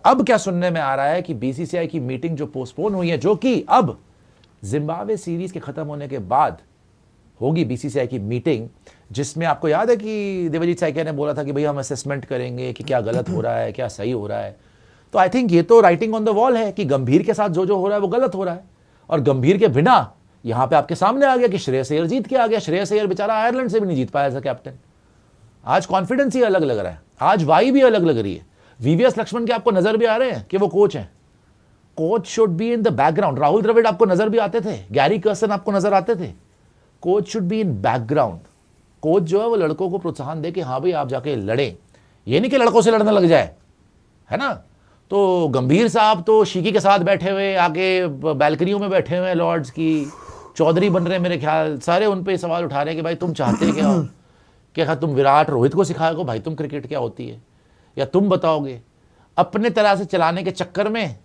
अब क्या सुनने में आ रहा है कि बीसीसीआई की मीटिंग जो पोस्टपोन हुई है, जो कि अब जिम्बाब्वे सीरीज के खत्म होने के बाद होगी बीसीसीआई की मीटिंग, जिसमें आपको याद है कि देवजीत साइकिया ने बोला था कि भाई हम असेसमेंट करेंगे कि क्या गलत हो रहा है, क्या सही हो रहा है। तो आई थिंक ये तो राइटिंग ऑन द वॉल है कि गंभीर के साथ जो जो हो रहा है वो गलत हो रहा है, और गंभीर के बिना यहां पे आपके सामने आ गया कि श्रेयस अय्यर जीत के आ गया। श्रेयस अय्यर बेचारा आयरलैंड से भी नहीं जीत पाया एज अ कैप्टन। आज कॉन्फिडेंस ही अलग लग रहा है, आज वाई भी अलग लग रही है। वीवीएस लक्ष्मण के आपको नजर भी आ रहे हैं कि वो कोच हैं। Coach should be in the background. Rahul Dravid आपको नजर भी आते थे, गैरी कर्सन आपको नजर आते थे। Coach should be in background. Coach जो है वो लड़कों को प्रोत्साहन दे कि हाँ भाई आप जाके लड़ें, ये नहीं कि लड़कों से लड़ने लग जाए, है ना। तो गंभीर साहब तो शीकी के साथ बैठे हुए, आगे बैल्कनियों में बैठे हुए लॉर्ड्स की, चौधरी बन रहे मेरे ख्याल, सारे उन पे सवाल उठा रहे हैं कि भाई तुम चाहते क्या हो, क्या तुम विराट रोहित को सिखाओगे भाई तुम क्रिकेट क्या होती है, या तुम बताओगे। अपने तरह से चलाने के चक्कर में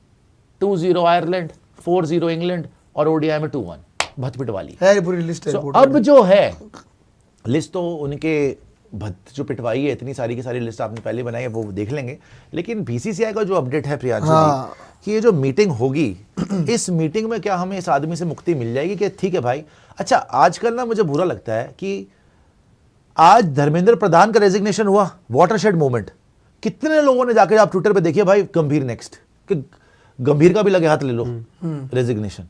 2-0 आयरलैंड, 4-0 इंग्लैंड और ओडीआई में 2-1 भतपिट वाली है पूरी लिस्ट है। अब जो है लिस्ट तो उनके भत जो पिटवाई है, इतनी सारी की सारी लिस्ट आपने पहले बनाई है, वो देख लेंगे। लेकिन बीसीसीआई का जो अपडेट है प्रियांशु जी, कि ये जो मीटिंग होगी, इस मीटिंग में क्या हमें इस आदमी से मुक्ति मिल जाएगी कि ठीक है भाई। अच्छा, आजकल ना मुझे बुरा लगता है कि आज धर्मेंद्र प्रधान का रेजिग्नेशन हुआ, वाटरशेड मूवमेंट, कितने लोगों ने जाकर आप ट्विटर पे देखिए भाई गंभीर नेक्स्ट, कि गंभीर का भी लगे हाथ ले लो रेजिग्नेशन।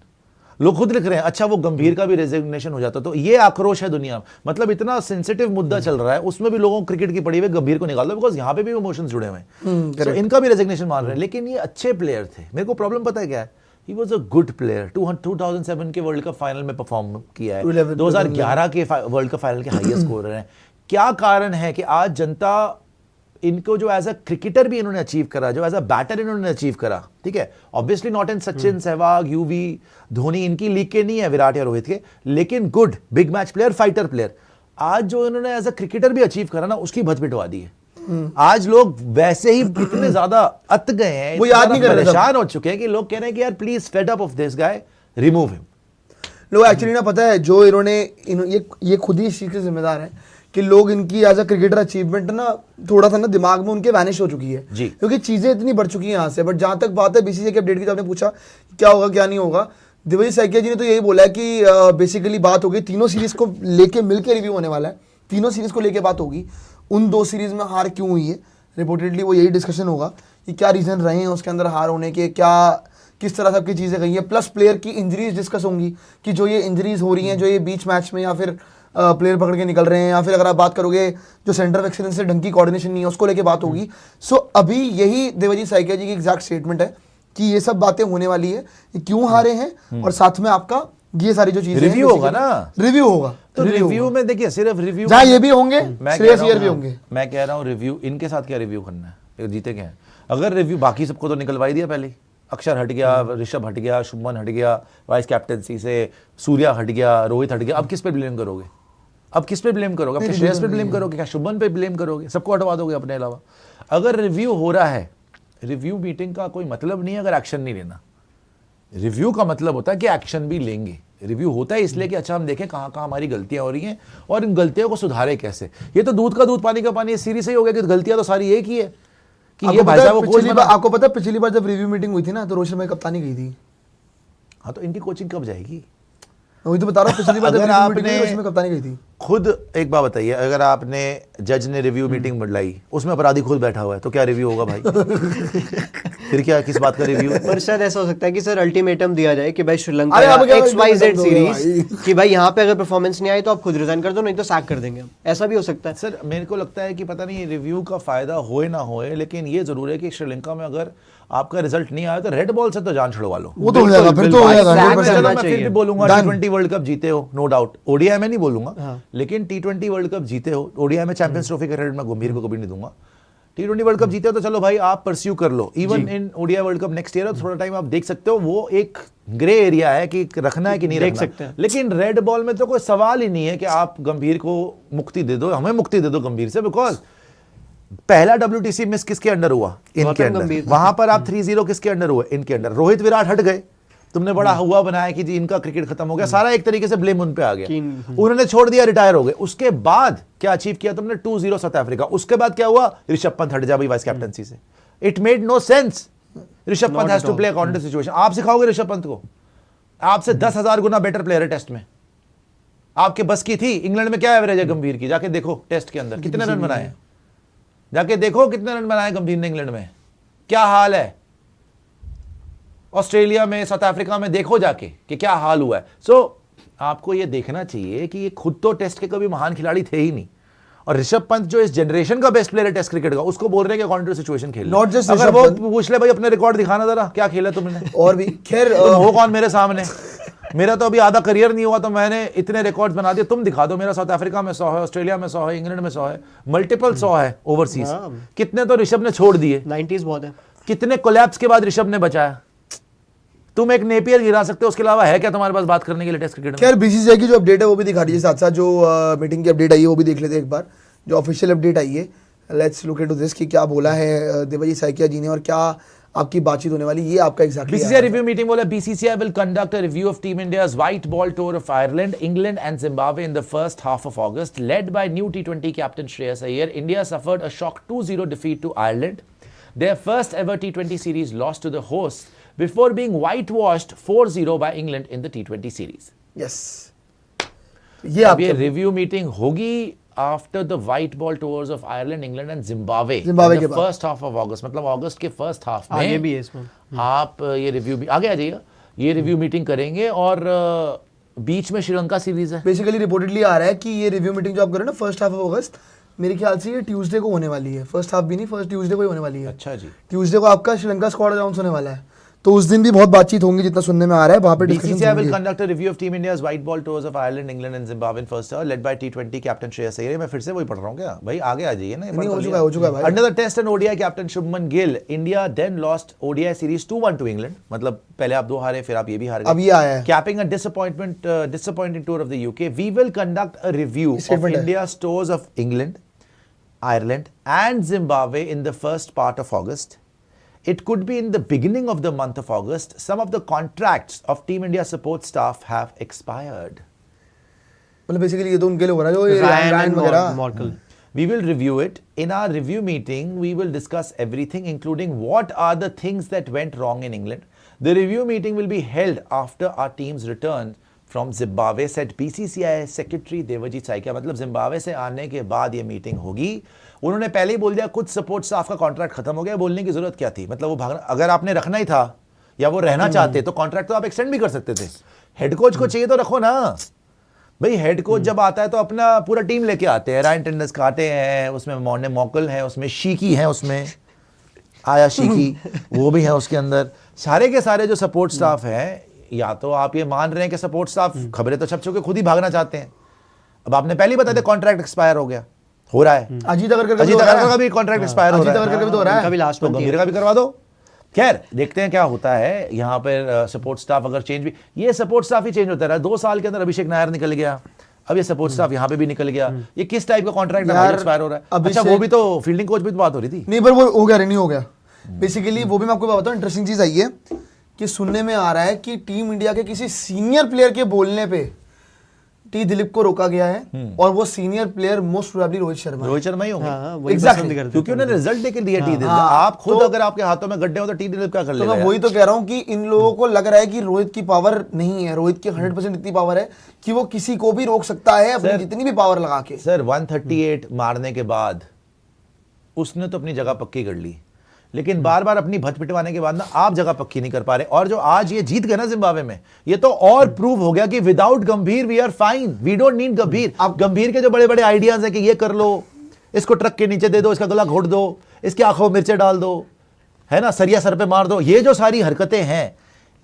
लोग खुद लिख रहे हैं अच्छा वो गंभीर का भी रेजिग्नेशन हो जाता। तो ये आक्रोश है दुनिया में, मतलब इतना सेंसिटिव मुद्दा चल रहा है, उसमें भी लोगों को क्रिकेट की पड़ी हुई गंभीर को निकाल दो, बिकॉज यहाँ पे भी इमोशंस जुड़े हुए हैं। तो इनका भी रेजिग्नेशन मान रहे हैं। लेकिन ये अच्छे प्लेयर थे। मेरे को प्रॉब्लम पता है क्या है, he was a good player. 2007 के वर्ल्ड कप फाइनल में परफॉर्म किया है, 2011 के वर्ल्ड कप फाइनल के हाईएस्ट स्कोरर हैं। क्या कारण है कि आज जनता इनको जो एज अ क्रिकेटर भी इन्होंने अचीव करा, जो एज अ बैटर इन्होंने अचीव करा, ठीक है, obviously not in Sachin, Sehwag, UV, Dhoni, इनकी लीग के नहीं है, विराट या रोहित के, लेकिन good big match player, fighter player. आज जो इन्होंने एज अ क्रिकेटर भी अचीव करा ना, उसकी भत पिटवा दी है। आज लोग वैसे ही इतने ज्यादा अत गए हैं, वो याद नहीं कर रहे, परेशान हो चुके हैं कि लोग कह रहे हैं कि यार please fed up of this guy, remove him. लोग एक्चुअली ना पता है जो इन्होंने ये खुद ही इस चीज के जिम्मेदार है कि लोग इनकी एज अ क्रिकेटर अचीवमेंट ना थोड़ा सा ना दिमाग में उनके वैनिश हो चुकी है जी, क्योंकि चीजें इतनी बढ़ चुकी हैं यहाँ से। बट जहां तक बात है बीसीसीआई के अपडेट की, तो आपने पूछा क्या होगा क्या नहीं होगा, देवजीत साइकिया जी ने तो यही बोला है कि बेसिकली बात होगी तीनों सीरीज को लेके मिलकर रिव्यू होने वाला है। तीनों सीरीज को लेके बात होगी, उन 2 सीरीज में हार क्यों हुई है, रिपोर्टेडली वो यही डिस्कशन होगा कि क्या रीजन रहे हैं उसके अंदर हार होने के, क्या किस तरह सबकी चीजें गई है, प्लस प्लेयर की इंजरीज डिस्कस होंगी कि जो ये इंजरीज हो रही हैं, जो ये बीच मैच में या फिर प्लेयर पकड़ के निकल रहे हैं, या फिर अगर आप बात करोगे जो सेंटर ऑफ एक्सीलेंस से ढंग की कोऑर्डिनेशन नहीं है, उसको लेके बात होगी। सो अभी यही देवजीत साइकिया जी की एग्जैक्ट स्टेटमेंट है कि ये सब बातें होने वाली है, क्यों हारे हैं, और साथ में आपका ये सारी जो चीजें रिव्यू होगा ना, रिव्यू होगा। तो रिव्यू में देखिए सिर्फ रिव्यू जहां ये भी होंगे, श्रेयस अय्यर भी होंगे। मैं कह रहा हूँ रिव्यू इनके साथ क्या रिव्यू करना है, जीते क्या है। अगर रिव्यू बाकी सबको तो निकलवाई दिया पहले, अक्षर हट गया, ऋषभ हट गया, शुभमन हट गया वाइस कैप्टनसी से, सूर्या हट गया, रोहित हट गया, अब किस पे ब्लेम करोगे, अब किस पे ब्लेम करोगे, अपने श्रेयस पे ब्लेम करोगे क्या, शुभमन पे ब्लेम करोगे, सबको हटवा दोगे अपने अलावा। अगर रिव्यू हो रहा है, रिव्यू मीटिंग का कोई मतलब नहीं है अगर एक्शन नहीं लेना। रिव्यू का मतलब होता है कि एक्शन भी लेंगे। रिव्यू होता है इसलिए कि अच्छा हम देखें कहाँ कहाँ हमारी गलतियां हो रही हैं और इन गलतियों को सुधारे कैसे। ये तो दूध का दूध पानी का पानी, सीरीज से ही हो गया कि गलतियां तो सारी एक ही है कि ये भाई साहब आपको पता है पिछली बार जब रिव्यू मीटिंग हुई थी ना, तो रोहित शर्मा की कप्तानी गई थी। हाँ, तो इनकी कोचिंग कब जाएगी, वही तो बता रहा हूँ। पिछली बार अगर आपने कप्तानी गई थी, खुद एक बात बताइए, अगर आपने जज ने रिव्यू मीटिंग बुलाई, उसमें अपराधी खुद बैठा हुआ है, तो क्या रिव्यू होगा भाई? फिर क्या, किस बात का रिव्यू? पर सर ऐसा हो सकता है कि सर अल्टीमेटम दिया जाए कि भाई श्रीलंका XYZ सीरीज कि भाई यहाँ पे अगर परफॉर्मेंस नहीं आई तो आप खुद रिजाइन कर दो, नहीं तो सैक कर देंगे हम, ऐसा भी हो सकता है। सर मेरे को लगता है कि पता नहीं रिव्यू का फायदा होए ना होए, लेकिन ये जरूर है कि श्रीलंका में अगर आपका रिजल्ट नहीं आया तो रेड बॉल से तो जान छुड़वा लो। वो तो हो जाएगा, फिर तो हो जाएगा। मैं फिर भी बोलूंगा T20 वर्ल्ड कप जीते हो, नो डाउट। ओडीआई में नहीं बोलूंगा, लेकिन T20 वर्ल्ड कप जीते हो। ओडीआई में चैंपियंस ट्रॉफी का क्रेडिट मैं गंभीर को कभी नहीं दूंगा। T20 वर्ल्ड कप जीते हो तो चलो भाई आप परस्यू कर लो। Even in ODI world cup next year है, थोड़ा टाइम आप देख सकते हो, वो एक ग्रे एरिया है कि रखना है कि नहीं रखना। लेकिन रेड बॉल में तो कोई सवाल ही नहीं है कि आप गंभीर को मुक्ति दे दो, हमें मुक्ति दे दो गंभीर से, बिकॉज पहला WTC मिस किसके अंडर हुआ? इनके अंडर। वहां पर आप 3-0 किसके अंडर हुए? इनके अंडर। रोहित विराट हट गए, तुमने बड़ा हुआ बनाया कि जी इनका क्रिकेट खत्म हो गया, सारा एक तरीके से ब्लेम उन पे आ गया, उन्होंने छोड़ दिया, रिटायर हो गए। उसके बाद क्या अचीव किया तुमने? 2-0 साउथ अफ्रीका। उसके बाद क्या हुआ? ऋषभ पंत हट जा भाई वाइस कैप्टनसी से। It made no sense. Rishabh Pant has to play according to situation. आप सिखाओगे ऋषभ पंत को? आपसे 10,000 गुना बेटर प्लेयर है टेस्ट में। आपके बस की थी। इंग्लैंड में क्या एवरेज है गंभीर की? जाके देखो टेस्ट के अंदर कितने रन बनाए, जाके देखो कितने रन बनाए गंभीर ने इंग्लैंड में। क्या हाल है ऑस्ट्रेलिया में, साउथ अफ्रीका में, देखो जाके कि क्या हाल हुआ है। सो आपको ये देखना चाहिए कि ये खुद तो टेस्ट के कभी महान खिलाड़ी थे ही नहीं, और ऋषभ पंत जो इस जनरेशन का बेस्ट प्लेयर है टेस्ट क्रिकेट का, उसको बोल रहे हैं कि अकॉर्डिंग टू सिचुएशन खेल। नॉट जस्ट अगर वो पूछ ले भाई अपने रिकॉर्ड दिखाना जरा, क्या खेला तुमने और भी। खैर हो कौन मेरे सामने? मेरा तो अभी आधा करियर नहीं हुआ तो मैंने इतने रिकॉर्ड्स बना दिए। तुम दिखा दो, मेरा साउथ अफ्रीका में 100 है, ऑस्ट्रेलिया में 100 है, इंग्लैंड में 100 है, मल्टीपल 100 है ओवरसीज। कितने तो ऋषभ ने छोड़ दिए। 90s बहुत है। कितने कोलैप्स के बाद ऋषभ ने बचाया। तुम एक नेपियर गिरा सकते हो, उसके अलावा है क्या तुम्हारे पास बात करने के लिए टेस्ट क्रिकेट में? खैर बीसीसीआई की जो अपडेट है वो भी दिखा दीजिए, साथ साथ जो मीटिंग की अपडेट आई है वो भी देख लेते हैं एक बार, जो ऑफिशियल अपडेट आई है। लेट्स लुक इनटू दिस कि क्या बोला है देवाजी सैकिया जी ने और क्या आपकी बातचीत होने वाली, ये आपका एग्जैक्टली। BCCI रिव्यू मीटिंग बोला BCCI will conduct a review of Team India's white ball tour of Ireland, England and Zimbabwe in the first half of August, led by new T20 captain Shreyas Iyer. India suffered a shock 2-0 defeat to Ireland, their first ever T20 series loss to the hosts, before being whitewashed 4-0 by England in the T20 series. Yes. ये अब ये आपके review meeting होगी after the white ball tours of Ireland, England and Zimbabwe के बाद first half of अगस्त, मतलब अगस्त के first half में आगे भी है इसमें। आप ये रिव्यू भी आगे आ जाइएगा, ये रिव्यू मीटिंग करेंगे और बीच में श्रीलंका सीरीज है। बेसिकली रिपोर्टेडली आ रहा है कि ये रिव्यू मीटिंग जो आप कर रहे हो ना फर्स्ट हाफ ऑफ अगस्त, मेरे ख्याल से ये ट्यूसडे को होने वाली है। फर्स्ट हाफ भी नहीं, फर्स्ट ट्यूसडे को ही होने वाली है। अच्छा जी, ट्यूसडे को आपका श्रीलंका स्क्वाड अनाउंस होने वाला है, तो उस दिन भी बहुत बातचीत होंगी जितना सुनने में आ रहा है। वहां पे BCCI will conduct a review of Team India's white ball tours of Ireland, England and Zimbabwe in first hour, led by T20 captain Shreyas Iyer। मैं फिर से वही पढ़ रहा हूँ क्या भाई? आगे आ जाइए ना। नहीं, हो चुका है भाई। Under the Test and ODI captain Shubman Gill, India then lost ODI series 2-1 to England। मतलब पहले आप 2 हारे, फिर आप ये भी हार गए। अब ये आया है। Capping a disappointing tour of the UK, we will conduct a review of India's tours of England, Ireland and Zimbabwe in the first part of August. It could be in the beginning of the month of August. Some of the contracts of Team India support staff have expired. मतलब basically ये तो उनके लिए हो रहा है जो ये रैन वगैरह। मॉर्कल। We will review it. In our review meeting, we will discuss everything, including what are the things that went wrong in England. The review meeting will be held after our team's return from Zimbabwe, said BCCI Secretary Devajit Saikia। मतलब Zimbabwe से आने के बाद ये meeting होगी। उन्होंने पहले ही बोल दिया कुछ सपोर्ट स्टाफ का कॉन्ट्रैक्ट खत्म हो गया, बोलने की जरूरत क्या थी? मतलब वो भागना, अगर आपने रखना ही था या वो रहना चाहते तो कॉन्ट्रैक्ट तो आप एक्सटेंड भी कर सकते थे। हेड कोच को चाहिए तो रखो ना भाई। हेड कोच जब आता है तो अपना पूरा टीम लेके आते हैं। रायन टेंडस का आते हैं, उसमें मॉर्ने मॉकल है, उसमें शीकी है, उसमें आया शीकी वो भी है उसके अंदर। सारे के सारे जो सपोर्ट स्टाफ है, या तो आप ये मान रहे हैं कि सपोर्ट स्टाफ, खबरें तो छप चुके, खुद ही भागना चाहते हैं। अब आपने पहले ही बता दिया कॉन्ट्रैक्ट एक्सपायर हो गया, हो रहा है। अजीत अगरकर का भी कॉन्ट्रैक्ट एक्सपायर हो रहा है। अजीत अगरकर का भी तो हो रहा है, कभी लास्ट तो गंभीर का भी करवा दो। खैर देखते हैं क्या होता है यहाँ पर। सपोर्ट स्टाफ अगर चेंज भी, ये सपोर्ट स्टाफ ही चेंज होता रहा। 2 साल के अंदर अभिषेक नायर निकल गया, अब ये सपोर्ट स्टाफ यहाँ पे भी निकल गया। ये किस टाइप का कॉन्ट्रैक्ट एक्सपायर हो रहा है? अच्छा वो भी तो फील्डिंग कोच भी तो बात हो रही थी। नहीं पर वो हो गया, रिन्यू हो गया बेसिकली। वो भी मैं आपको बताऊं, इंटरेस्टिंग चीज आई है कि सुनने में आ रहा है कि टीम इंडिया के किसी सीनियर प्लेयर के बोलने पे टी दिलीप को रोका गया है, और वो senior player most probably Rohit Sharma ही होंगे। हाँ, वही Exactly. पसंद करते क्योंकि उन्होंने रिजल्ट देके दिया टी दिलीप। हाँ, आप खुद तो अगर आपके हाथों में गड्ढे हो तो टी दिलीप क्या कर तो लेगा? मैं वही तो कह रहा हूँ कि इन लोगों को लग रहा है कि रोहित की पावर नहीं है। रोहित की 100% इतनी पावर है कि वो किसी को भी रोक सकता है अपनी जितनी भी पावर लगा के। सर 138 मारने के बाद उसने तो अपनी जगह पक्की कर ली, लेकिन बार बार अपनी भच पिटवाने के बाद ना आप जगह पक्की नहीं कर पा रहे। और जो आज ये जीत गए ना जिम्बाब्वे में, ये तो और प्रूव हो गया कि without Gambhir we are fine, we don't need Gambhir. आप गंभीर के जो बड़े बड़े आइडियाज हैं कि ये कर लो, इसको ट्रक के नीचे दे दो, इसका गला घोट दो, इसकी आंखों में मिर्चे डाल दो, है ना, सरिया सर पे मार दो, ये जो सारी हरकतें हैं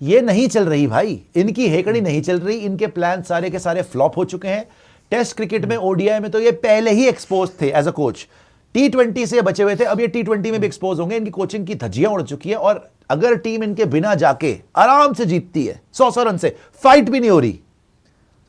ये नहीं चल रही भाई। इनकी हेकड़ी नहीं चल रही। इनके प्लान सारे के सारे फ्लॉप हो चुके हैं। टेस्ट क्रिकेट में, ओडीआई में तो ये पहले ही एक्सपोज थे एज अ कोच। T20 से बचे हुए थे, अब ये T20 में भी एक्सपोज होंगे। इनकी कोचिंग की धज्जियां उड़ चुकी है, और अगर टीम इनके बिना जाके आराम से जीतती है 100 रन से, फाइट भी नहीं हो रही,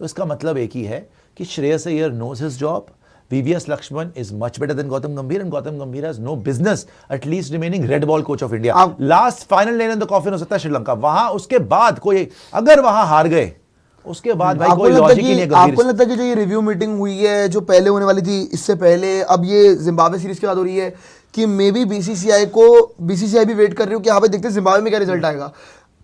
तो इसका मतलब एक ही है कि Shreyas Iyer knows his job, VVS Lakshman is much better than Gautam Gambhir, and Gautam Gambhir has no business at least remaining red ball coach of India. Last final nail in the coffin हो सकता है श्रीलंका। वहां उसके बाद कोई अगर वहां हार गए, उसके बाद भाई कोई लॉजिक ही नहीं है। आपको लगता है कि जो ये रिव्यू मीटिंग हुई है, जो पहले होने वाली थी इससे पहले, अब ये जिम्बाब्वे सीरीज के बाद हो रही है, कि मे बी बीसीसीआई भी वेट कर रही हो कि यहाँ पे देखते जिम्बाब्वे में क्या रिजल्ट आएगा।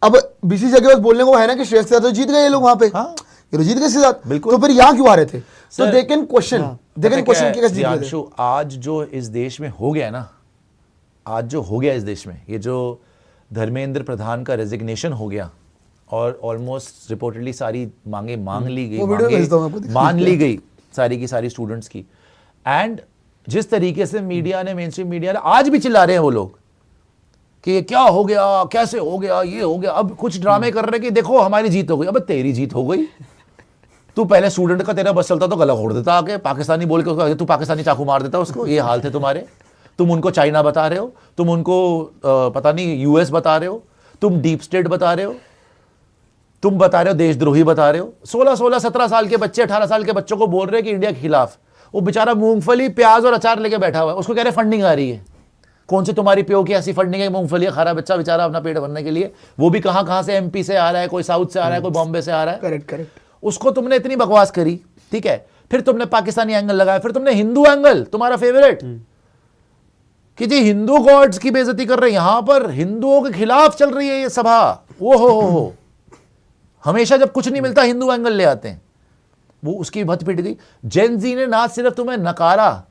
अब बीसीसीआई के पास बोलने को है ना कि श्रेयस के साथ तो जीत गए ये लोग वहां पे, ये तो जीत गए इसके साथ, बिल्कुल। तो फिर यहाँ क्यों आ रहे थे? तो दे कैन क्वेश्चन पता क्या है, कि कैसे जीत गए थे। प्रियांशु, आज जो इस देश में हो गया ना, आज जो हो गया इस देश में, ये जो धर्मेंद्र प्रधान का रेजिग्नेशन हो गया और ऑलमोस्ट रिपोर्टेडली सारी मांगे मान ली गई, मान ली गई सारी की सारी स्टूडेंट्स की। एंड जिस तरीके से मीडिया ने, मेन स्ट्रीम मीडिया ने, आज भी चिल्ला रहे हैं वो लोग कि ये क्या हो गया, कैसे हो गया, ये हो गया। अब कुछ ड्रामे कर रहे हैं कि देखो हमारी जीत हो गई। अब तेरी जीत हो गई, तू पहले स्टूडेंट का तेरा बस चलता तो गला घोड़ देता आके, पाकिस्तानी बोल के तू पाकिस्तानी चाकू मार देता उसको। ये हाल थे तुम्हारे। तुम उनको चाइना बता रहे हो, तुम उनको पता नहीं यूएस बता रहे हो, तुम डीप स्टेट बता रहे हो, तुम बता रहे हो देशद्रोही बता रहे हो। 16 17 साल के बच्चे, 18 साल के बच्चों को बोल रहे हैं कि इंडिया के खिलाफ। वो बेचारा मूंगफली प्याज और अचार लेके बैठा हुआ है, उसको कह रहे फंडिंग आ रही है। कौन सी तुम्हारी प्यो की ऐसी फंडिंग है मूंगफली खा बच्चा बेचारा अपना पेट भरने के लिए? वो भी कहां से, एमपी से आ रहा है, कोई साउथ से आ रहा है, कोई बॉम्बे से आ रहा है। करेक्ट। उसको तुमने इतनी बकवास करी, ठीक है। फिर तुमने पाकिस्तानी एंगल लगाया, फिर तुमने हिंदू एंगल, तुम्हारा फेवरेट, कि जी हिंदू गॉड्स की बेइज्जती कर रहे हैं। यहां पर हिंदुओं के खिलाफ चल रही है ये सभा। वो हो हमेशा जब कुछ नहीं मिलता हिंदू एंगल ले आते हैं। वो उसकी भत पिट गई। जेन जी ने ना सिर्फ तुम्हें नकारा,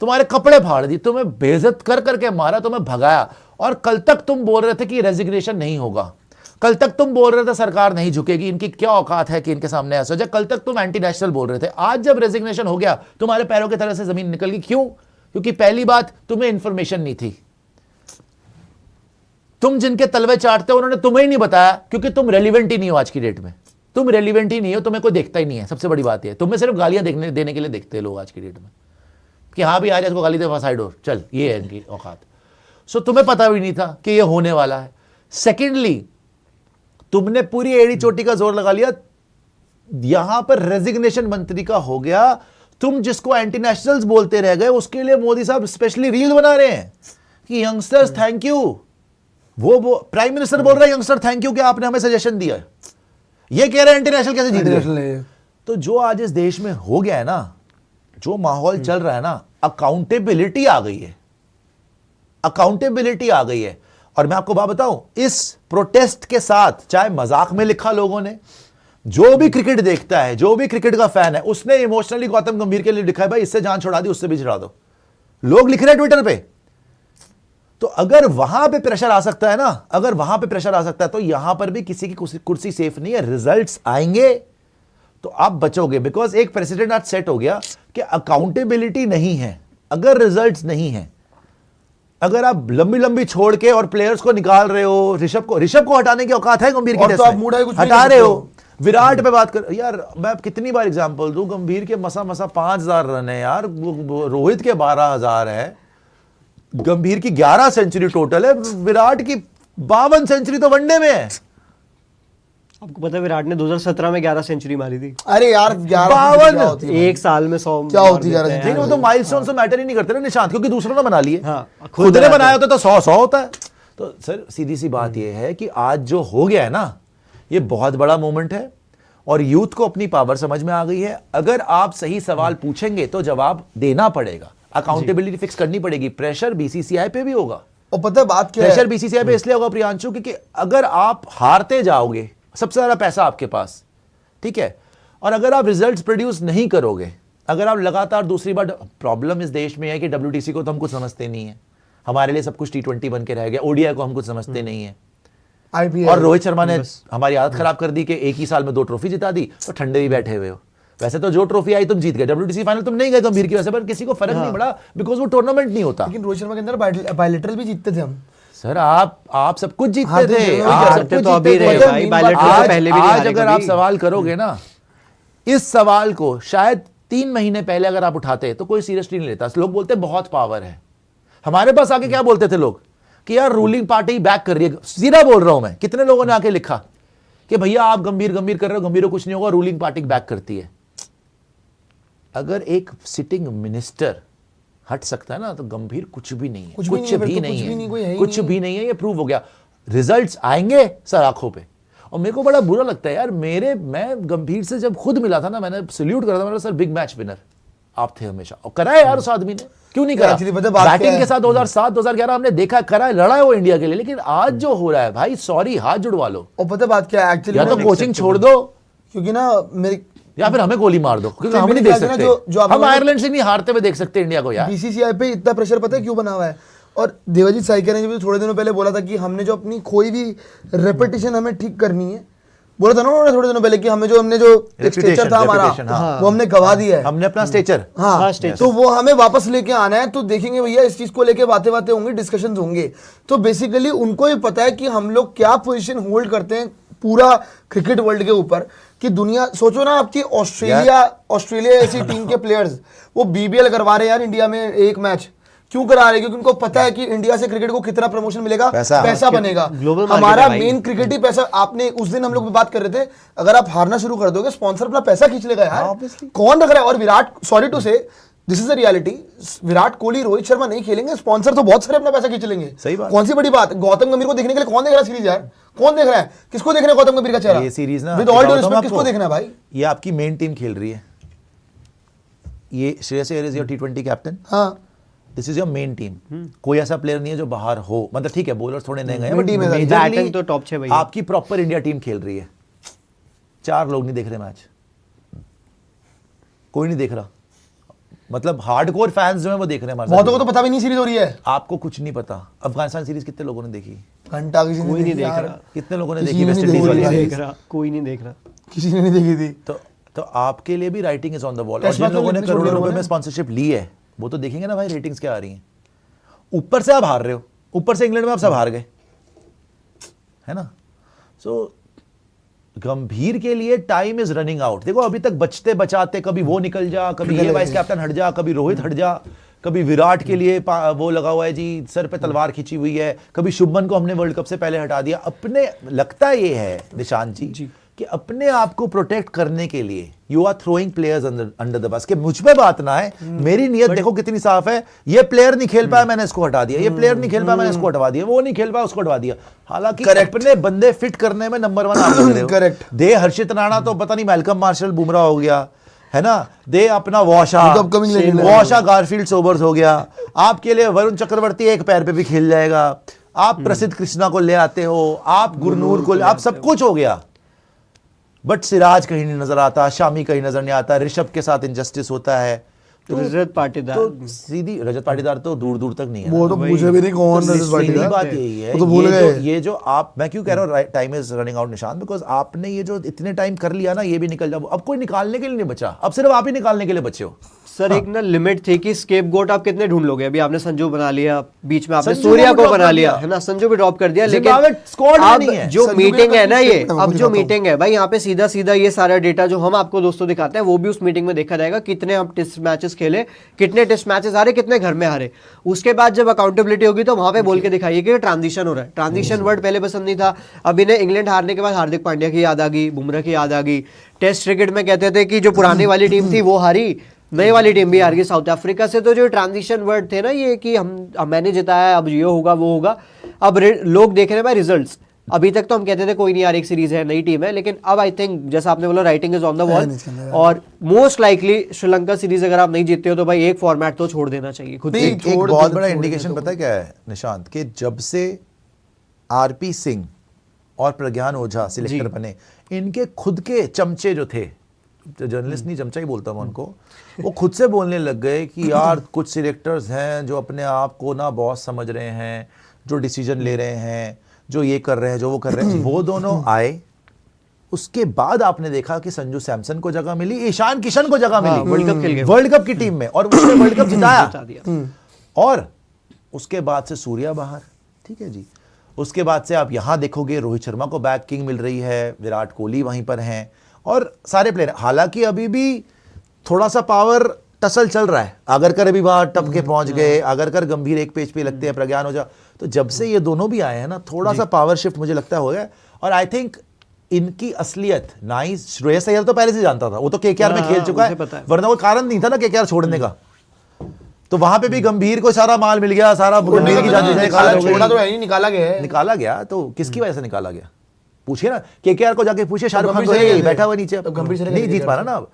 तुम्हारे कपड़े फाड़ दिए, तुम्हें बेइज्जत कर करके मारा, तुम्हें भगाया। और कल तक तुम बोल रहे थे कि रेजिग्नेशन नहीं होगा, कल तक तुम बोल रहे थे सरकार नहीं झुकेगी, इनकी क्या औकात है कि इनके सामने ऐसा हो जाए। कल तक तुम एंटी नेशनल बोल रहे थे। आज जब रेजिग्नेशन हो गया, तुम्हारे पैरों की तरह से जमीन निकल गई। क्यों? क्योंकि पहली बात, तुम्हें इंफॉर्मेशन नहीं थी। तुम जिनके तलवे चाटते हो उन्होंने तुम्हें ही नहीं बताया, क्योंकि तुम रेलिवेंट ही नहीं हो। आज की डेट में तुम रेलिवेंट ही नहीं हो, तुम्हें कोई देखता ही नहीं है। सबसे बड़ी बात यह है, तुम्हें सिर्फ गालियां देने के लिए देखते हैं लोग आज की डेट में, कि हाँ भी आ जाए इसको गाली दे, साइड हो चल, ये है इनकी औकात। सो तुम्हें पता भी नहीं था कि ये होने वाला है। सेकेंडली, तुमने पूरी एड़ी चोटी का जोर लगा लिया। यहां पर रेजिग्नेशन मंत्री का हो गया, तुम जिसको एंटी नेशनल्स बोलते रह गए, उसके लिए मोदी साहब स्पेशली रील बना रहे हैं कि यंगस्टर्स थैंक यू। वो प्राइम मिनिस्टर बोल रहे हैं यंगस्टर थैंक यू कि आपने हमें सजेशन दिया। ये कह रहे हैं इंटरनेशनल कैसे जीत गए। तो जो आज इस देश में हो गया है ना, जो माहौल चल रहा है ना, अकाउंटेबिलिटी आ गई है, अकाउंटेबिलिटी आ गई है। और मैं आपको बात बताऊं, इस प्रोटेस्ट के साथ, चाहे मजाक में लिखा लोगों ने, जो भी क्रिकेट देखता है, जो भी क्रिकेट का फैन है, उसने इमोशनली गौतम गंभीर के लिए लिखा है भाई इससे जान छुड़ा दी, उससे भी छुड़ा दो। लोग लिख रहे हैं ट्विटर पे। तो अगर वहां पे प्रेशर आ सकता है ना, अगर वहां पे प्रेशर आ सकता है, तो यहां पर भी किसी की कुर्सी सेफ नहीं है। रिजल्ट्स आएंगे तो आप बचोगे, बिकॉज एक प्रेसिडेंट आज सेट हो गया कि अकाउंटेबिलिटी नहीं है। अगर रिजल्ट्स नहीं है, अगर आप लंबी लंबी छोड़ के और प्लेयर्स को निकाल रहे हो, ऋषभ को हटाने की औकात है गंभीर की, तो हटा रहे हो। विराट पे बात कर यार, मैं कितनी बार एग्जांपल दूं, गंभीर के मसा 5000 रन है यार, रोहित के 12000 है, गंभीर की 11 सेंचुरी टोटल है, विराट की 52 सेंचुरी तो वनडे में है। आपको पता है विराट ने 2017 में 11 सेंचुरी मारी थी। अरे यार 52 एक साल में 100 क्या होती है? वो तो माइलस्टोन से मैटर ही नहीं करते ना निशांत, क्योंकि दूसरों ने बना लिए। हाँ, खुद ने बनाया होता तो 100 होता है। तो सर सीधी सी बात यह है कि आज जो हो गया है ना, ये बहुत बड़ा मोमेंट है और यूथ को अपनी पावर समझ में आ गई है। अगर आप सही सवाल पूछेंगे तो जवाब देना पड़ेगा, अकाउंटेबिलिटी फिक्स करनी पड़ेगी। प्रेशर बीसीसीआई पे भी होगा। और पता है बात क्या है, प्रेशर बीसीसीआई पे इसलिए होगा प्रियांशु, क्योंकि अगर आप हारते जाओगे, सबसे ज्यादा पैसा आपके पास, ठीक है, और अगर आप रिजल्ट्स प्रोड्यूस नहीं करोगे, अगर आप लगातार, दूसरी बार प्रॉब्लम इस देश में है कि WTC को तो हम कुछ समझते नहीं है, हमारे लिए सब कुछ T20 बन के रह गया, ODI को हम कुछ समझते नहीं है। और रोहित शर्मा ने हमारी आदत खराब कर दी कि एक ही साल में 2 ट्रॉफी जिता दी, तो ठंडे ही बैठे हुए हो। वैसे तो जो ट्रॉफी आई तुम जीत गए, WTC फाइनल तुम नहीं गए गंभीर की वजह से, पर किसी को फर्क नहीं पड़ा, बिकॉज वो टूर्नामेंट नहीं होता। लेकिन रोहित शर्मा के अंदर बायलैटरल भी जीतते थे हम। सर आप सब कुछ जीतते थे, आज अगर आप सवाल करोगे ना, इस सवाल को शायद 3 महीने पहले अगर आप उठाते तो कोई सीरियसली नहीं लेता। लोग बोलते बहुत पावर है। हमारे पास आके क्या बोलते थे लोग कि यार रूलिंग पार्टी बैक कर रही है। सीधा बोल रहा हूं मैं, कितने लोगों ने आके लिखा कि भैया आप गंभीर कर रहे हो, गंभीर को कुछ नहीं होगा, रूलिंग पार्टी बैक करती है। अगर एक सिटिंग मिनिस्टर हट सकता है ना, तो गंभीर कुछ भी नहीं है, कुछ भी नहीं है। ये प्रूव हो गया। रिजल्ट्स आएंगे सर आंखों पे। और मेरे को बड़ा बुरा लगता है यार, मैं गंभीर से जब खुद मिला था ना, मैंने सल्यूट करा था, मैंने सर बिग मैच विनर, आप थे हमेशा, और करा है यार उस आदमी ने, क्यों नहीं करा? Actually पता है बात क्या बैटिंग है? के साथ 2007 2011 हमने देखा, करा है, लड़ा है वो इंडिया के लिए, लेकिन आज जो हो रहा है भाई, सॉरी, हाथ जुड़वा लो, और पता है बात क्या है एक्चुअली, या तो कोचिंग छोड़ दो क्योंकि ना मेरी या फिर हमें गोली मार दो, क्योंकि हम मेरे नहीं देख ख्याल से ना सकते, जो आप हम लोगों ने- आयरलैंड से नहीं हारते हुए देख सकते इंडिया को यार। बीसीसीआई पे इतना प्रेशर पता है क्यों बना हुआ है? और देवाजीत साइकिल ने भी थोड़े दिनों पहले बोला था कि हमने जो अपनी कोई भी रेपुटेशन हमें ठीक करनी है, बोला था ना उन्होंने थोड़े दिनों पहले कि हमने जो एक स्टेचर था हमारा, हाँ। वो हमने गवा दिया है। हमने अपना स्टेचर, हाँ, stature। तो वो हमें वापस लेके आना है, तो देखेंगे भैया इस चीज को लेके बातें होंगी, डिस्कशंस होंगे। तो बेसिकली उनको ही पता है कि हम लोग क्या पोजीशन होल्ड करते हैं पूरा क्रिकेट वर्ल्ड के ऊपर, कि दुनिया, सोचो ना आपकी ऑस्ट्रेलिया ऐसी टीम के प्लेयर्स वो बीबीएल करवा रहे हैं यार इंडिया में एक मैच, क्यों करा रहे हैं? क्योंकि उनको पता है कि इंडिया से क्रिकेट को कितना प्रमोशन मिलेगा, पैसा बनेगा, global market हमारा है भाई। मेन क्रिकेट ही पैसा। आपने उस दिन हम लोग बात कर रहे थे, अगर आप हारना शुरू कर दोगे स्पॉन्सर अपना पैसा खींच लेगा यार, कौन रख रहा है? और विराट, सॉरी टू से, this is the reality, Virat Kohli, Rohit Sharma नहीं खेलेंगे, स्पॉन्सर तो बहुत सारे अपना पैसा खींच लेंगे। सही बात। कौन सी बड़ी बात? गौतम गंभीर को देखने के लिए कौन देख रहा है सीरीज यार? कौन देख रहा है? किसको देखना है गौतम गंभीर का चेहरा? ये सीरीज ना, विद ऑल ड्यू बताता हूं रिस्पेक्ट, किसको आपको, देखना है भाई? ये आपकी मेन टीम खेल रही है, ये Shreyas Iyer is your T20 captain, हाँ, this is your main team. कोई ऐसा प्लेयर नहीं है जो बाहर हो, मतलब ठीक है बॉलर्स थोड़े नए गए Main team है, बैटिंग तो top 6 भैया। आपकी प्रॉपर इंडिया टीम खेल रही है, 4 लोग नहीं देख रहे मैच, कोई नहीं देख रहा, मतलब हार्डकोर फैंस जो है वो देख रहे हैं हमारे बहुतों को साथ। तो पता भी नहीं सीरीज हो रही है। आपको कुछ नहीं पता, अफगानिस्तान सीरीज कितने लोगों ने देखी, घंटा किसी ने कोई नहीं देखी देख यार, रहा। कितने लोगों ने किसी देखी ने वेस्ट नहीं इंडीज देखी वाली भाई। सीरीज? देख रहा, कोई नहीं देख रहा। किसी ने नहीं देखी थी। तो आपके लिए भी writing is on the wall, और टेस्ट जिन मैच लोगों ने में छोड़ करोड़ों दिया रुपए लोगों में ने। स्पॉन्सरशिप ली है वो तो देखेंगे ना भाई रेटिंग्स क्या आ रही हैं। ऊपर से आप हार रहे हो, ऊपर से इंग्लैंड में आप सब हार गए, है ना? सो गंभीर के लिए टाइम इज रनिंग आउट। देखो अभी तक बचते बचाते कभी वो निकल जा, कभी ये वाइस कैप्टन हट जा, कभी रोहित हट जा, कभी विराट के लिए वो लगा हुआ है जी, सर पे तलवार खींची हुई है, कभी शुभमन को हमने वर्ल्ड कप से पहले हटा दिया। अपने लगता ये है निशांत जी कि अपने आप को प्रोटेक्ट करने के लिए you are throwing players under the bus, कि मुझ पे बात ना है, मेरी नीयत देखो कितनी साफ है, ये प्लेयर नहीं खेल पाया मैंने इसको हटा दिया, ये प्लेयर नहीं खेल पाया मैंने इसको हटवा दिया, वो नहीं खेल पाया उसको हटवा दिया। हालांकि अपने बंदे फिट करने में नंबर 1 आप लग रहे हो। Correct। दे हर्षित राणा तो पता नहीं मैल्कम मार्शल बुमराह हो गया, है ना? दे अपना वॉशा वो तो upcoming legend है। वॉशा गारफील्ड सोबर्स हो गया, आपके लिए वरुण चक्रवर्ती एक पैर पे भी खेल जाएगा, आप प्रसिद्ध कृष्णा को ले आते हो, आप गुरनूर को, आप सब कुछ हो गया, बट सिराज कहीं नहीं नजर आता, शामी कहीं नजर नहीं आता, ऋषभ के साथ इनजस्टिस होता है। रजत पाटीदार, तो सीधी रजत पाटीदार तो दूर दूर तक नहीं है। वो तो पूछे भी नहीं कौन तो रजत सीधी पाटीदार। बात यही है, वो तो भूल गए। ये जो आप, मैं क्यों कह रहा हूँ टाइम इज रनिंग आउट निशान, बिकॉज आपने ये जो इतने टाइम कर लिया ना, ये भी निकल जाओ, अब कोई निकालने के लिए नहीं बचा, अब सिर्फ आप ही निकालने के लिए बचे हो। सर एक ना लिमिट थी कि स्केपगोट आप कितने ढूंढ लोगे। अभी आपने संजू बना लिया, बीच में आपने संजू सूर्या को को drop बना कर लिया, दिया। है ना, संजू भी ड्रॉप कर दिया, लेकिन जिम्बाब्वे squad में अब नहीं है। जो संजू मीटिंग भी है ना, ये मैं अब जो दिखाता हूं। मीटिंग है भाई, यहाँ पे सीधा सीधा ये सारा डेटा जो हम आपको दोस्तों दिखाते हैं वो भी उस मीटिंग में देखा जाएगा। कितने हम टेस्ट मैचेस खेले, कितने टेस्ट मैचेस हारे, कितने घर में हारे। उसके बाद जब अकाउंटेबिलिटी होगी तो वहां पे बोल के दिखाइए कि ट्रांजिशन हो रहा है। ट्रांजिशन वर्ड पहले पसंद नहीं था, अब इन्हें इंग्लैंड हारने के बाद हार्दिक पांड्या की याद आ गई, बुमराह की याद आ गई। टेस्ट क्रिकेट में कहते थे कि जो पुरानी वाली टीम थी वो हारी, नई वाली टीम भी हार गई साउथ अफ्रीका से। तो जो ट्रांजिशन वर्ड थे ना, ये कि हम मैंने जिताया, अब ये होगा वो होगा। अब लोग देख रहे हैं भाई रिजल्ट्स। अभी तक तो हम कहते थे कोई नहीं यार, एक सीरीज है, नई टीम है, लेकिन अब आई थिंक जैसा आपने बोला writing is on the wall, और मोस्ट लाइकली श्रीलंका सीरीज अगर आप नहीं जीतते हो तो भाई एक फॉर्मेट तो छोड़ देना चाहिए खुद नहीं, से। एक छोड़ बहुत दो, बड़ा छोड़ इंडिकेशन दो। पता है क्या है निशांत, कि जब से आरपी सिंह और प्रज्ञान ओझा सिलेक्टर बने, इनके खुद के चमचे जो थे, जर्नलिस्ट नहीं चमचा ही बोलता मैं उनको, वो खुद से बोलने लग गए कि यार कुछ सिलेक्टर्स हैं जो अपने आप को ना बॉस समझ रहे हैं, जो डिसीजन ले रहे हैं, जो ये कर रहे हैं, जो वो कर रहे हैं। वो दोनों आए, उसके बाद आपने देखा कि संजू सैमसन को जगह मिली, ईशान किशन को जगह मिली वर्ल्ड कप खेल गए, वर्ल्ड कप की टीम में, और उसने वर्ल्ड कप जिता जिताया। दिया। और उसके बाद से सूर्या बाहर, ठीक है जी, उसके बाद से आप यहां देखोगे रोहित शर्मा को बैकिंग मिल रही है, विराट कोहली वहीं पर हैं, और सारे प्लेयर। हालांकि अभी भी थोड़ा सा पावर टसल चल रहा है, आगरकर अभी बाहर टप के पहुंच गए, आगरकर गंभीर एक पेज पे लगते हैं, प्रज्ञान ओझा। तो जब से ये दोनों भी आए हैं ना, थोड़ा सा पावर शिफ्ट मुझे लगता हो गया। और आई थिंक इनकी असलियत ना ही श्रेयस अय्यर तो पहले से जानता था, वो तो केकेआर में खेल चुका उसे पता है, है। वरना वो कारण नहीं था ना केकेआर छोड़ने का। तो वहां पे भी गंभीर को सारा माल मिल गया, सारा गंभीर की जान छोड़ा तो है नहीं, निकाला गया है। निकाला गया। तो किसकी वजह से निकाला गया, पूछिए ना, केकेआर को जाके पूछिए, शाहरुख खान गंभीर को, चले गए "ए, थे। बैठा हुआ नीचे, तब गंभीर चले गए नहीं थे जीत पा रहा ना अब।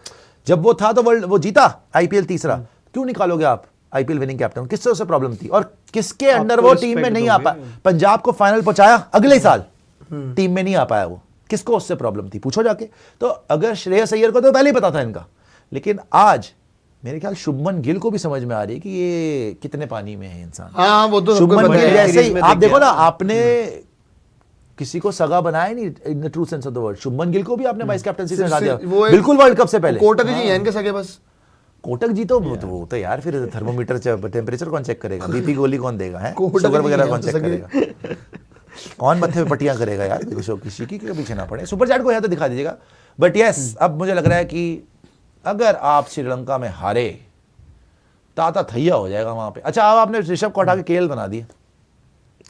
जब वो था तो वर्ल्ड वो जीता आईपीएल तीसरा, क्यों निकालोगे आप आईपीएल विनिंग कैप्टन? किससे उसे प्रॉब्लम थी और किसके अंडर वो टीम में नहीं आ पाया? पंजाब को फाइनल पहुंचाया अगले साल, टीम में नहीं आ पाया वो, किसको उससे प्रॉब्लम थी? पूछो जाके। तो अगर श्रेयस अय्यर को तो पहले ही पता था इनका, लेकिन आज मेरे ख्याल शुभमन गिल को भी समझ में आ रही है कि ये कितने पानी में है इंसान। हाँ वो तो सबको शुभमन पता गिल है। जैसे ही सीरीज में आप दिख देखो गया। ना, आपने किसी को सगा बनाया नहीं in the true sense of the word. Shubman Gill को भी आपने वाइस कैप्टनसी से हटा दिया, वो एक- बिल्कुल वर्ल्ड कप से पहले। कोटक जी हैं इनके सगे बस। कोटक जी तो वो तो यार फिर थर्मोमीटर टेम्परेचर कौन चेक करेगा, बीपी गोली कौन देगा है, कोटक शुगर जी वगैरह हैं कौन तो चेक सगे। करेगा, कौन मत्थे पे पट्टियां करेगा यार, किसी की के पीछे ना पड़े। सुपर चैट को यहाँ तो दिखा दीजिएगा। बट यस, अब मुझे लग रहा है कि अगर आप श्रीलंका में हारे, ताता थैया हो जाएगा वहां पे। अच्छा, अब आपने ऋषभ को हटा के केएल बना दिए,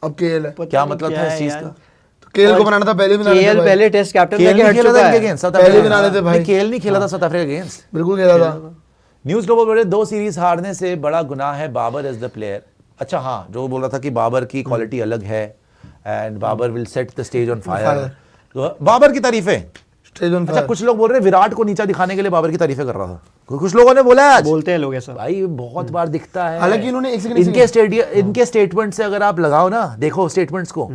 अब केएल है, क्या मतलब था इस चीज का? तो केएल को बनाना था पहले भी, केएल पहले टेस्ट कैप्टन केएल लेके नहीं हट खेला था चुका इनके है। अगेंस्ट साउथ पहले अफ्रीका, भी बना लेते भाई। नहीं, केएल नहीं खेला था साउथ अफ्रीका अगेंस्ट। बिल्कुल खेला था। न्यूज ग्लोबल बोले 2 सीरीज हारने से बड़ा गुनाह है बाबर एज द प्लेयर। अच्छा हाँ, जो बोल रहा था कि बाबर की क्वालिटी अलग है and Babar will set the stage on fire, तो बाबर की तारीफें। स्टेज ऑन अच्छा, कुछ लोग बोल रहे हैं विराट को नीचा दिखाने के लिए बाबर की तारीफें कर रहा था, कुछ लोगों ने बोला है आज। बोलते हैं लोग ऐसा। भाई बहुत बार दिखता है। हालांकि इन्होंने एक सेकंड इनके स्टेटमेंट से अगर आप लगाओ ना, देखो स्टेटमेंट्स को,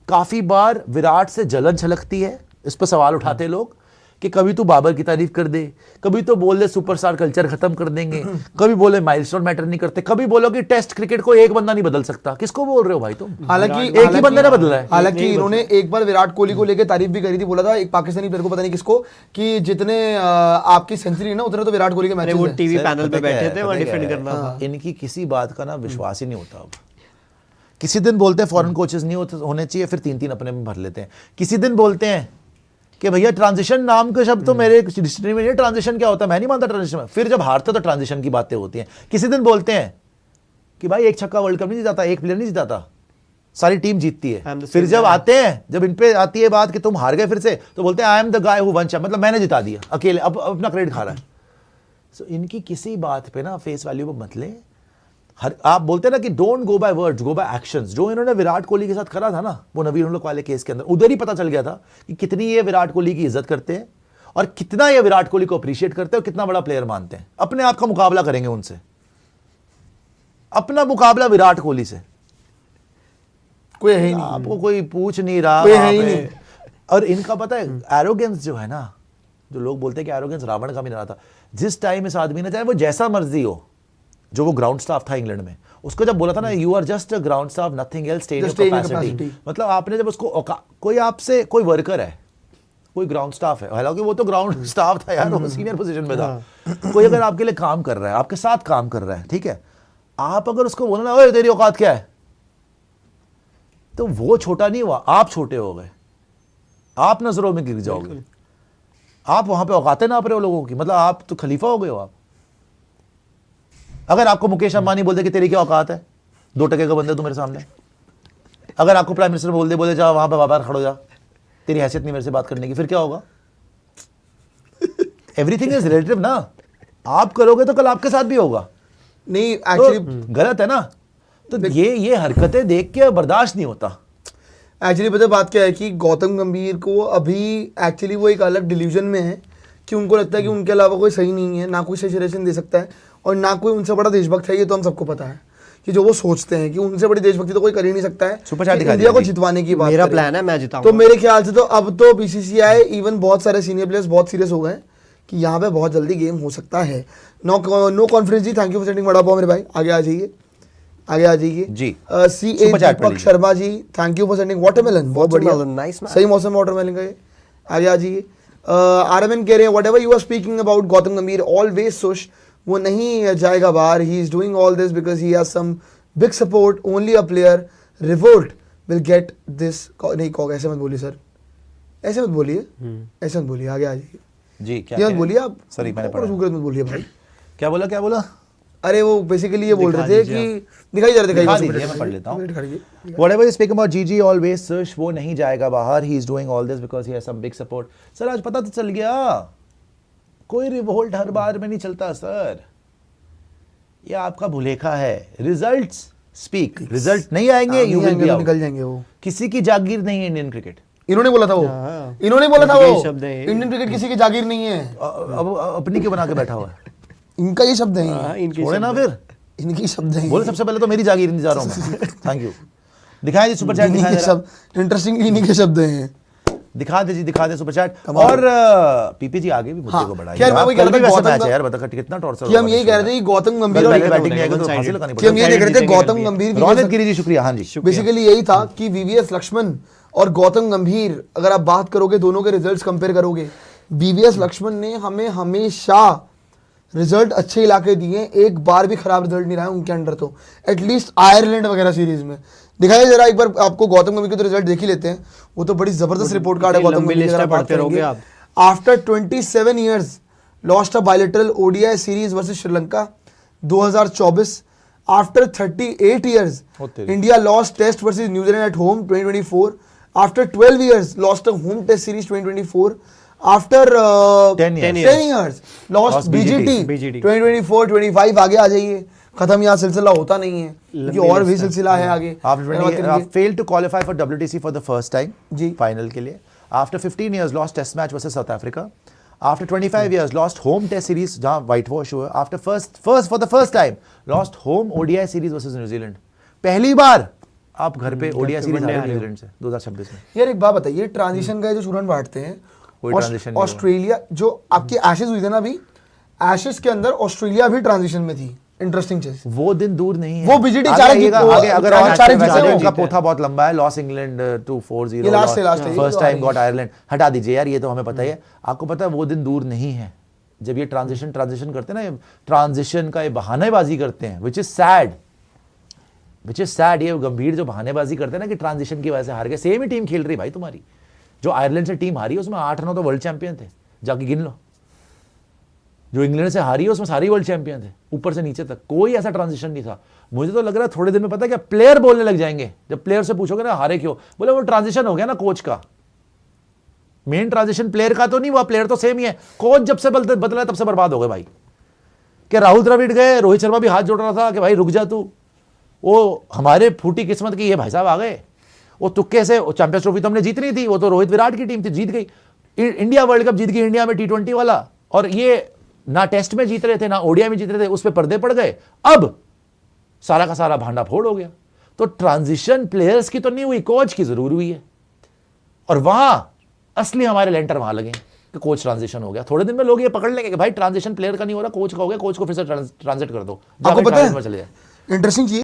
काफी बार विराट से जलन झलकती है। इस पर सवाल उठाते हैं लोग कि कभी तो बाबर की तारीफ कर दे, कभी तो बोल दे सुपरस्टार कल्चर खत्म कर देंगे, कभी बोले माइलस्टोन मैटर नहीं करते, कभी बोलो कि टेस्ट क्रिकेट को एक बंदा नहीं बदल सकता। किसको बोल रहे हो भाई तुम? हालांकि एक ही बंदे ने बदला है। हालांकि इन्होंने एक बार विराट कोहली को लेकर तारीफ भी करी थी, बोला था एक पाकिस्तानी प्लेयर को, पता नहीं किसको, कि जितने आपकी सेंचुरी है ना उतने तो विराट कोहली के अरे मैचेस वो हैं। टीवी सर, पैनल पे पता क्या बैठे है, थे, वहाँ पता क्या डिफेंड है? करना था। इनकी किसी बात का ना विश्वास ही नहीं होता। अब किसी दिन बोलते हैं फॉरेन कोचेस नहीं होने चाहिए, फिर 3-3 अपने में भर लेते हैं। किसी दिन बोलते हैं कि भैया ट्रांजिशन नाम के शब्द तो मेरे डिक्शनरी में नहीं, ट्रांजिशन क्या होता है मैं नहीं मानता ट्रांजिशन। फिर जब हारते तो ट्रांजिशन की बातें होती हैं। किसी दिन बोलते हैं कि भाई एक छक्का वर्ल्ड कप नहीं जीताता, एक प्लेयर नहीं जीताता, सारी टीम जीतती है। फिर जब आते हैं, जब इन पे आती है बात कि तुम हार गए फिर से, तो बोलते हैं I am the guy who one champ, मतलब मैंने जिता दिया अकेले, अब अपना क्रेडिट खा रहा है। सो इनकी किसी बात पे ना फेस वैल्यू पे मत लें। आप बोलते हैं ना कि don't go by words, go by actions. जो इन्होंने विराट कोहली के साथ करा था ना, वो नवीन उल्लाह वाले केस के अंदर, उधर ही पता चल गया था कि कितनी ये विराट कोहली की इज्जत करते हैं और कितना ये विराट कोहली को अप्रिशिएट करते हैं और कितना बड़ा प्लेयर मानते हैं। अपने आप का मुकाबला करेंगे उनसे, अपना मुकाबला विराट कोहली से। कोई है ही नहीं, आपको कोई पूछ नहीं रहा, कोई है ही वहाँ पे। नहीं। और इनका पता है एरोगेंस जो है ना, जो लोग बोलते हैं कि एरोगेंस रावण का भी नहीं रहा था। जिस टाइम इस आदमी ने, चाहे वो जैसा मर्जी हो, जो वो ग्राउंड स्टाफ था इंग्लैंड में, उसको जब बोला था ना you are just a ground staff, nothing else, stay in Just stay in your capacity, capacity। मतलब आपने जब उसको कोई आपसे, कोई वर्कर है, कोई ग्राउंड स्टाफ है, हालांकि वो तो ग्राउंड स्टाफ था यार, वो सीनियर पोजीशन में था। कोई अगर आपके लिए काम कर रहा है, आपके साथ काम कर रहा है, ठीक है, आप अगर उसको बोलो ना ओए तेरी औकात क्या है, तो वो छोटा नहीं हुआ, आप छोटे हो गए, आप नजरों में गिर जाओगे। आप वहां पे औकातें नाप रहे हो लोगों की, मतलब आप तो खलीफा हो गए हो आप। अगर आपको मुकेश अंबानी बोल दे कि तेरी क्या औकात है, 2 टके का बंदे तू मेरे सामने, अगर आपको प्राइम मिनिस्टर बोल दे जा वहां पे बाहर खड़ो जा, तेरी हैसियत नहीं मेरे से बात करने की, फिर क्या होगा? एवरीथिंग इज रिलेटिव ना, आप करोगे तो कल आपके साथ भी होगा। नहीं तो एक्चुअली गलत है ना, तो ये हरकतें देख के बर्दाश्त नहीं होता। एक्चुअली पता है बात क्या है कि गौतम गंभीर को अभी एक्चुअली वो एक अलग डिल्यूजन में है कि उनको लगता है कि उनके अलावा कोई सही नहीं है, ना कोई सजेशन दे सकता है और ना कोई उनसे बड़ा देशभक्त है। ये तो हम सबको पता है कि जो वो सोचते हैं कि उनसे बड़ी देशभक्ति तो कोई कर ही नहीं सकता है। सुपर चैट दिखा इंडिया को दीजिए। जितवाने की बात मेरा करें। प्लान है मैं जिताऊंगा। तो मेरे ख्याल से तो अब तो बीसीसीआई इवन बहुत सारे सीनियर प्लेयर्स बहुत सीरियस हो गए हैं कि यहाँ पे बहुत जल्दी गेम हो सकता है। No conference ji, thank you for sending vada pav मेरे भाई, आगे आ जाइए, आगे आ जाइए जी। सी ए सुपर चैट पढ़ दीपक लीजिए। Sharma ji, thank you for sending watermelon, बहुत बढ़िया, Watermelon, nice man। सही मौसम वाटरमेलन का ये, आगे आ जाइए। आरएमएन कह रहे हैं whatever you are speaking about Gautam Gambhir always सुश, वो नहीं जाएगा बाहर, he is doing all this because he has some big support, only a player revolt will get this. नहीं कहोगे, ऐसे मत बोलिए सर, ऐसे मत बोलिए, ऐसे मत बोलिए, आगे आ जाइए जी क्या ये मत कह- बोलिए आप, सॉरी मैंने ऊपर पढ़ा। सूरत मत बोलिए भाई। क्या बोला? अरे वो बेसिकली ये बोल रहे थे कि दिखाई जरा दिखा दिखाइए, दीजिए, मैं पढ़ लेता हूँ। दिखाइए। Whatever you speak about GG always search, वो नहीं जाएगा बाहर, he is doing all this because he has some big support। Sir आज पता तो चल गया, कोई रिवोल्ट हर बार में नहीं चलता सर, ये आपका भुलेखा है। रिजल्ट्स स्पीक, रिजल्ट नहीं आएंगे, हाँ, यू नहीं विल आएंगे बी तो आउट। निकल जाएंगे वो। किसी की जागीर नहीं है इंडियन क्रिकेट, इन्होंने बोला था वो, हाँ। इन्होंने बोला था इनके वो, ही शब्द हैं। इंडियन क्रिकेट किसी की जागीर नहीं है, अब अपनी क्यों बना के बैठा हुआ है? इनका ये शब्द है, हाँ, इनके छोड़े ना फिर, इनके शब्द हैं। बोले सबसे पहले तो मेरी जागीर नहीं जा रहा हूँ मैं। Thank you. दिखाएं जी सुपर चैट, इन्हीं दिखाएं के जरा। शब्द, इंटरेस्टिंग इन्हीं के शब्द हैं। दिखा दे जी, दिखा दे सुपर चैट। कमाल। और पीपी जी आगे भी मुद्दे हाँ, को बढ़ाइए। खैर मैं वही कह रहा था, वैसे गौतम मैच का- है यार, बता कितना टॉर्चर कि हम यही कह रहे थे कि गौतम गंभीर और बैटिंग नहीं आएगा तो फांसी लगानी कि हम ये देख रहे थे जीतेंगे गौतम रवि। गंभीर की रौनक गिरी जी शुक्रिया। हाँ जी, बेसिकली यही था कि वीवीएस लक्ष्मण और गौतम गंभीर, अगर आप बात करोगे दोनों के रिजल्ट्स कंपेयर करोगे, वीवीएस लक्ष्मण ने हमें हमेशा रिजल्ट अच्छे ला के दिए, एक बार भी खराब रिजल्ट नहीं रहा है उनके अंडर, तो एटलीस्ट आयरलैंड वगैरह सीरीज में। दिखाइए जरा एक बार आपको गौतम गंभीर के तो रिजल्ट देख ही लेते हैं, वो तो बड़ी जबरदस्त रिपोर्ट कार्ड है गौतम लंबी गंभीर की, लिस्ट अगर है, आप बात पढ़ते रहोगे करेंगे। आप। After 27 years lost a bilateral ODI series versus Sri Lanka 2024. After 38 years, Oh, तेरी। India lost test versus New Zealand at home 2024. After 12 years, lost a home test series 2024. After 10 years. 10 years, lost Lost BGT BGT 2024-25. आगे आ जाइए, खत्म, यहाँ सिलसिला होता नहीं है, लंबी ये और भी लिस्ट है। सिलसिला है आगे। After 20 failed to qualify for WTC for the first time जी। फाइनल के लिए। After 15 years lost test match versus South Africa. After 25 years lost home test series जहां व्हाइट वॉश हुआ। After first for the first time lost home ODI series versus New Zealand. पहली बार आप घर पे ODI सीरीज हारे न्यूजीलैंड से 2026 में। यार एक बात बताइए, ट्रांजिशन का जो स्टूडेंट बांटते हैं, कोई transition नहीं हुआ। ऑस्ट्रेलिया जो आपकी एशेज हुई थी ना अभी, एशेज के अंदर ऑस्ट्रेलिया भी ट्रांजिशन में थी। इंटरेस्टिंग चीज, वो दिन दूर नहीं है। वो BGT आगे चार आइएगा, जीत- आगे अगर चार और जीते वैसे वो। उनका पोथा बहुत लंबा है। Loss England 2-4-0। ये last है, ये फर्स्ट तो टाइम आ गॉट आयरलैंड। हटा दीजिए यार, ये तो हमें पता ही है। आपको पता है वो दिन दूर नहीं है जब ये ट्रांजिशन करते हैं ना, ट्रांजिशन का ये बहानेबाजी करते हैं, विच इज सैड। ये गंभीर जो बहानेबाजी करते हैं ना कि ट्रांजिशन की वजह से हार गए। सेम ही टीम खेल रही भाई तुम्हारी, जो आयरलैंड से टीम हारी है उसमें 8-9 तो वर्ल्ड चैंपियन थे, जाके गिन लो। जो इंग्लैंड से हारी है उसमें सारी वर्ल्ड चैंपियन थे, ऊपर से नीचे तक। कोई ऐसा ट्रांजिशन नहीं था। मुझे तो लग रहा है थोड़े दिन में पता है क्या प्लेयर बोलने लग जाएंगे। जब प्लेयर से पूछोगे ना हारे क्यों, बोले वो ट्रांजिशन हो गया ना कोच का। मेन ट्रांजिशन प्लेयर का तो नहीं हुआ, प्लेयर तो सेम ही है। कोच जब से बदला तब से बर्बाद हो गए भाई। कि राहुल द्रविड़ गए, रोहित शर्मा भी हाथ जोड़ रहा था कि भाई रुक जा तू। वो हमारे फूटी किस्मत की ये भाई साहब आ गए। वो तुक्के से चैंपियंस ट्रॉफी तो हमने जीतनी थी, वो तो रोहित विराट की टीम थी, जीत गई। इंडिया वर्ल्ड कप जीत गई इंडिया में T20 वाला, और ये ना टेस्ट में जीत रहे थे ना ODI में जीत रहे थे, उस पर पर्दे पड़ गए। अब सारा का सारा भांडा फोड़ हो गया। तो ट्रांजिशन प्लेयर्स की तो नहीं हुई, कोच की जरूर हुई है। और वहां असली हमारे लेंटर वहां लगे कि कोच ट्रांजिशन हो गया। थोड़े दिन में लोग ये पकड़ लेंगे कि भाई ट्रांजिशन प्लेयर का नहीं हो रहा, कोच का हो गया, कोच को फिर से ट्रांजिट कर दो, आपको पता में चले जाए। है इंटरेस्टिंग चीज